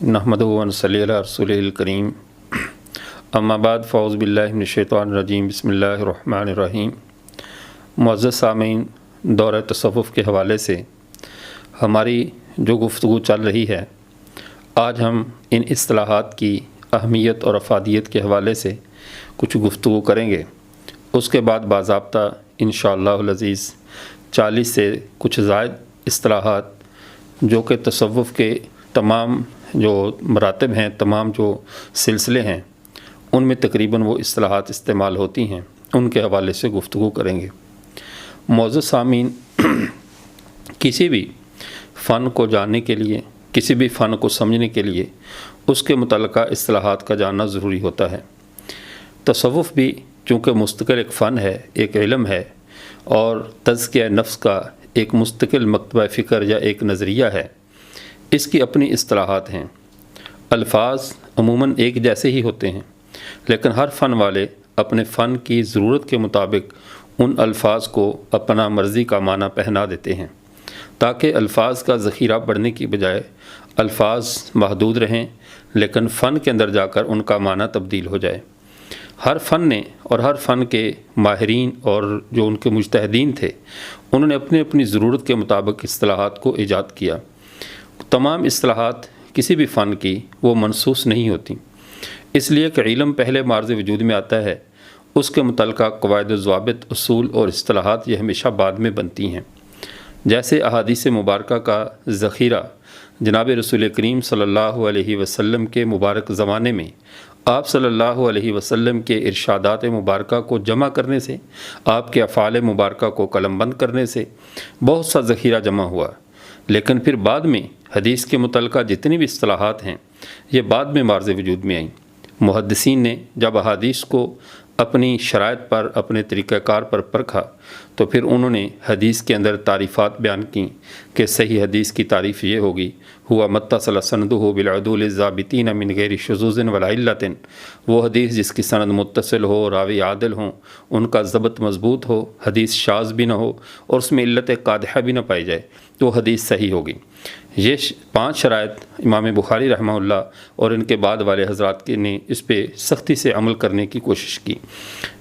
नहमदुहु व नसल्ली अला रसूलिल करीम अम्मा बाद फ़ौज़ बिल्लाहि मिनश्शैतानिर्रजीम बिस्मिल्लाहिर्रहमानिर्रहीम। मुअज़्ज़ज़ सामीन, दौर तसव्वुफ़ के हवाले से हमारी जो गुफ्तगू चल रही है, आज हम इन इस्तिलाहात की अहमियत और अफ़ादियत के हवाले से कुछ गुफ्तगू करेंगे। उसके बाद बाज़ाब्ता इंशाअल्लाहुल अज़ीज़ 40 से कुछ ज़ायद इस्तिलाहात जो कि तसव्वुफ़ के तमाम जो मरातब हैं, तमाम जो सिलसिले हैं, उनमें तकरीबन वो इस्तिलाहात इस्तेमाल होती हैं, उनके हवाले से गुफ्तगू करेंगे। मुअज़्ज़ज़ सामीन, किसी भी फ़न को जानने के लिए, किसी भी फ़न को समझने के लिए उसके मुतल्लिक़ा इस्तिलाहात का जानना ज़रूरी होता है। तसव्वुफ़ भी चूँकि मुस्तकिल एक फ़न है, एक इल्म है और तज़किया नफ्स का एक मुस्तकिल मकतबा फ़िक्र या एक नज़रिया है, इसकी अपनी इस्तिलाहात हैं। अल्फाज अमूमन एक जैसे ही होते हैं, लेकिन हर फ़न वाले अपने फ़न की ज़रूरत के मुताबिक उन अल्फाज को अपना मर्ज़ी का माना पहना देते हैं, ताकि अल्फाज का ज़ख़ीरा बढ़ने की बजाय अल्फाज महदूद रहें, लेकिन फ़न के अंदर जाकर उनका माना तब्दील हो जाए। हर फ़न ने और हर फ़न के माहिरीन और जो उनके मुज्तहिदीन थे, उन्होंने अपनी अपनी ज़रूरत के मुताबिक इस्तिलाहात को ईजाद किया। तमाम इस्तिलाहात किसी भी फ़न की वो मनसूस नहीं होती, इसलिए कि इल्म पहले मार्ज़ वजूद में आता है, उसके मुतल्लिक़ा क़वाइद व ज़वाबित, उसूल और इस्तिलाहात ये हमेशा बाद में बनती हैं। जैसे अहादीस मुबारका का ज़ख़ीरा जनाब रसूल करीम सल्लल्लाहु अलैहि वसल्लम के मुबारक ज़माने में आप सल्लल्लाहु अलैहि वसल्लम के इरशादात मुबारका को जमा करने से, आपके अफ़ाल मुबारका को कलमबंद करने से बहुत सा ज़ख़ीरा जमा हुआ। लेकिन फिर बाद में हदीस के मुतल्लिक़ा जितनी भी इस्तिलाहात हैं, ये बाद में मार्ज़ वजूद में आईं। मुहद्दिसीन ने जब अहादीस को अपनी शराइत पर, अपने तरीक़ाकार पर परखा, तो फिर उन्होंने हदीस के अंदर तारीफ़ात बयान की कि सही हदीस की तारीफ़ ये होगी, हुआ मत्तसल सनदुहु बिलअदूल ज़ाबितीन मिन गैरि शुज़ूज़िन वला इल्लतिन, वो हदीस जिसकी सनद मुत्तसिल हो, रावी आदिल हों, उनका ज़बत मज़बूत हो, हदीस शाज़ भी न हो और उसमें इल्लत क़ादिहा भी न पाई जाए, तो हदीस सही होगी। ये 5 शराइत इमाम बुखारी रहमहुल्लाह और इनके बाद वाले हज़रात ने इस पर सख्ती से अमल करने की कोशिश की,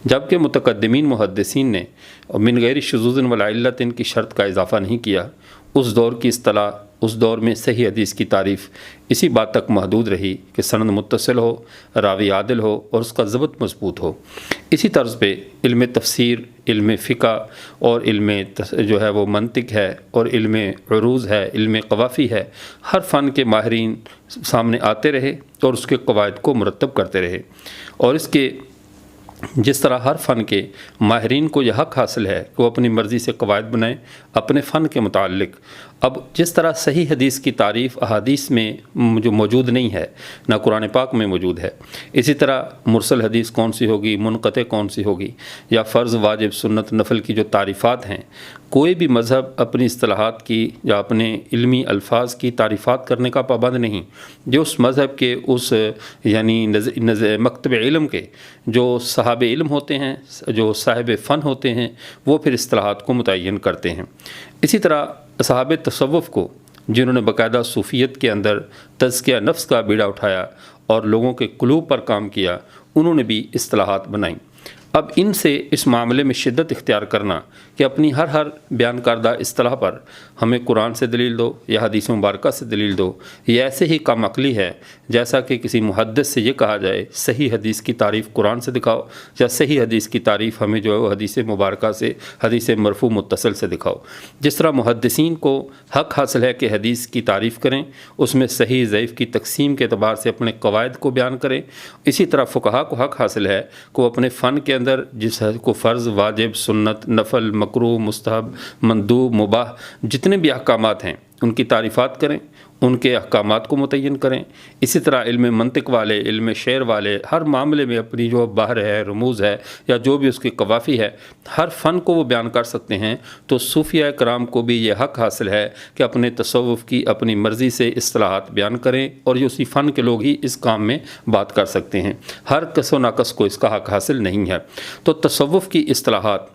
जबकि मुतक़द्दिमीन मुहद्दिसीन ने मिन गैरि शुज़ूज़िन वला इल्लतिन की शर्त का इजाफ़ा नहीं किया। उस दौर की इस्तिलाह, उस दौर में सही हदीस की तारीफ़ इसी बात तक महदूद रही कि सनद मुत्तसिल हो, रावी आदिल हो और उसका ज़बत मज़बूत हो। इसी तर्ज़ पे इल्म तफ़सीर, इल्म फ़िक़ा और इल्म जो है वो मंतिक है और इल्म उरूज़ है, इल्म क़वाफ़ी है, हर फ़न के माहिरीन सामने आते रहे और उसके क़वाइद को मुरतब करते रहे। और इसके जिस तरह हर फ़न के माहिरीन को यह हक़ हासिल है कि वो अपनी मर्ज़ी से क़वाइद बनाएँ अपने फ़न के मुताल्लिक़। अब जिस तरह सही हदीस की तारीफ़ अहादीस में जो मौजूद नहीं है, ना कुरान पाक में मौजूद है, इसी तरह मुरसल हदीस कौन सी होगी, मुनक़ते कौन सी होगी, या फ़र्ज़, वाजिब, सुन्नत, नफ़ल की जो तारीफ़ात हैं, कोई भी मज़हब अपनी इस्तिलाहात की या अपने इल्मी अल्फाज की तारीफ़ात करने का पाबंद नहीं। जो उस मज़हब के उस यानी मकतब इल्म के जो साहब इल्म होते हैं, जो साहिब फ़न होते हैं, वो फिर इस्तिलाहात को मुतय्यन करते हैं। इसी तरह साहब तसव्वुफ़ को, जिन्होंने बाकायदा सूफ़ियत के अंदर तज़किया नफ्स का बीड़ा उठाया और लोगों के क़ुलूब पर काम किया, उन्होंने भी इस्तिलाहात बनाई। अब इनसे इस मामले में शिद्दत इख्तियार करना कि अपनी हर बयान करदा इस्तिलाह पर हमें कुरान से दलील दो या हदीस मुबारका से दलील दो, ये ऐसे ही कम अक़ली है जैसा कि किसी मुहद्दिस से ये कहा जाए सही हदीस की तारीफ़ कुरान से दिखाओ या सही हदीस की तारीफ़ हमें जो है वो हदीस मुबारका से, हदीस मरफ़ू मुत्तसिल से दिखाओ। जिस तरह मुहद्दिसीन को हक़ हासिल है कि हदीस की तारीफ़ करें, उसमें सही ज़ईफ़ की तक़सीम के एतबार से अपने क़वाइद को बयान करें, इसी तरह फ़ुक़हा को हक़ हासिल है कि अपने फ़न के अंदर जिस को फ़र्ज़, वाजिब, सुन्नत, नफ़ल, मकरूह, मुस्तहब, मंदूब, मुबाह जितने भी अहकामात हैं उनकी तारीफ़ात करें, उनके अहकामात को मुतय्यन करें। इसी तरह इल्म मंतिक वाले, इल्म शेर वाले हर मामले में अपनी जो बहर है, रमूज़ है या जो भी उसकी क़वाफ़ी है, हर फ़न को वो बयान कर सकते हैं। तो सूफ़िया कराम को भी ये हक़ हासिल है कि अपने तसव्वुफ़ की अपनी मर्ज़ी से इस्तिलाहात बयान करें और ये उसी फ़न के लोग ही इस काम में बात कर सकते हैं। हर कस व नाकस को इसका हक़ हासिल नहीं है। तो तसव्वुफ़ की इस्तिलाहात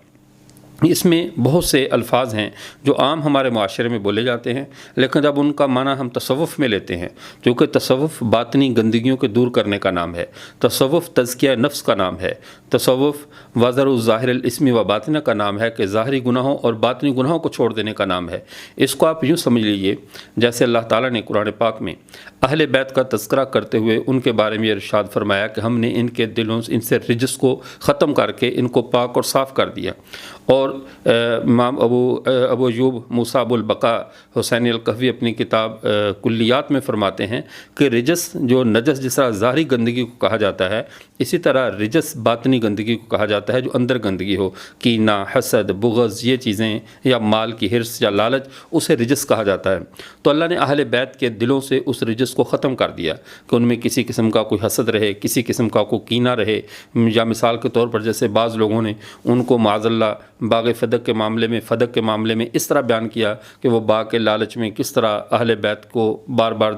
اس میں بہت سے الفاظ ہیں جو عام ہمارے معاشرے میں بولے جاتے ہیں، لیکن جب ان کا معنی ہم تصوف میں لیتے ہیں، کیونکہ تصوف باطنی گندگیوں کو دور کرنے کا نام ہے، تصوف تزکیہ نفس کا نام ہے، تصوف وزر الظاہر الاسم و باطنہ کا نام ہے کہ ظاہری گناہوں اور باطنی گناہوں کو چھوڑ دینے کا نام ہے۔ اس کو آپ یوں سمجھ لیجئے جیسے اللہ تعالیٰ نے قرآن پاک میں اہل بیت کا تذکرہ کرتے ہوئے ان کے بارے میں ارشاد فرمایا کہ ہم نے ان کے دلوں ان سے رجس کو ختم کر کے ان کو پاک اور صاف کر دیا۔ اور امام ابو ایوب موسیٰ ابو البقاء حسینی القحوی اپنی کتاب کلیات میں فرماتے ہیں کہ رجس جو نجس جس طرح ظاہری گندگی کو کہا جاتا ہے، اسی طرح رجس باطنی گندگی کو کہا جاتا ہے جو اندر گندگی ہو، کینہ، حسد، بغض، یہ چیزیں، یا مال کی حرص یا لالچ، اسے رجس کہا جاتا ہے۔ تو اللہ نے اہل بیت کے دلوں سے اس رجس کو ختم کر دیا کہ ان میں کسی قسم کا کوئی حسد رہے، کسی قسم کا کوئی کینہ رہے، یا مثال کے طور پر جیسے بعض لوگوں نے ان کو معاذ اللہ باغ فدق کے معاملے میں اس طرح بیان کیا کہ وہ باغ کے لالچ میں کس طرح اہل بیت کو بار بار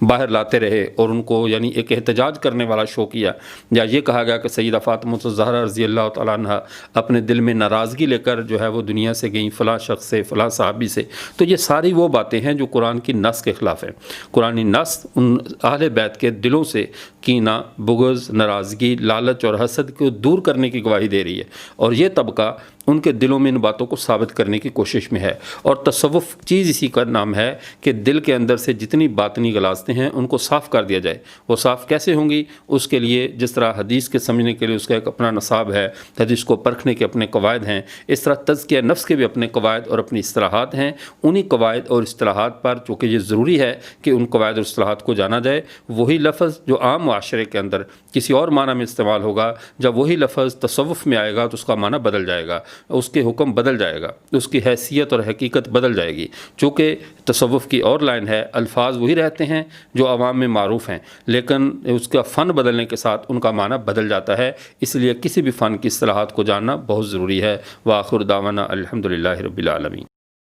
باہر لاتے رہے اور ان کو یعنی ایک احتجاج کرنے والا شو کیا، یا یہ کہا گیا کہ سیدہ فاطمہ الزہرا رضی اللہ تعالیٰ عنہ اپنے دل میں ناراضگی لے کر جو ہے وہ دنیا سے گئیں فلاں شخص سے، فلاں صحابی سے۔ تو یہ ساری وہ باتیں ہیں جو قرآن کی نص کے خلاف ہیں۔ قرآن نص ان اہل بیت کے دلوں سے کینہ، بغض، ناراضگی، لالچ اور حسد کو دور کرنے کی گواہی دے رہی ہے، اور یہ طبقہ ان کے دلوں میں ان باتوں کو ثابت کرنے کی کوشش میں ہے۔ اور تصوف چیز اسی کا نام ہے کہ دل کے اندر سے جتنی باطنی غلاظتیں ہیں ان کو صاف کر دیا جائے۔ وہ صاف کیسے ہوں گی؟ اس کے لیے جس طرح حدیث کے سمجھنے کے لیے اس کا ایک اپنا نصاب ہے، حدیث کو پرکھنے کے اپنے قواعد ہیں، اس طرح تزکیہ نفس کے بھی اپنے قواعد اور اپنی اصطلاحات ہیں۔ انہی قواعد اور اصطلاحات پر چونکہ یہ ضروری ہے کہ ان قواعد اور اصطلاحات کو جانا جائے، وہی لفظ جو عام معاشرے کے اندر کسی اور معنی میں استعمال ہوگا، جب وہی لفظ تصوف میں آئے گا تو اس کا معنی بدل جائے گا، اس کے حکم بدل جائے گا، اس کی حیثیت اور حقیقت بدل جائے گی۔ چونکہ تصوف کی اور لائن ہے، الفاظ وہی رہتے ہیں جو عوام میں معروف ہیں، لیکن اس کا فن بدلنے کے ساتھ ان کا معنی بدل جاتا ہے۔ اس لیے کسی بھی فن کی اصطلاحات کو جاننا بہت ضروری ہے۔ وآخر دعوانا الحمدللہ رب العالمین۔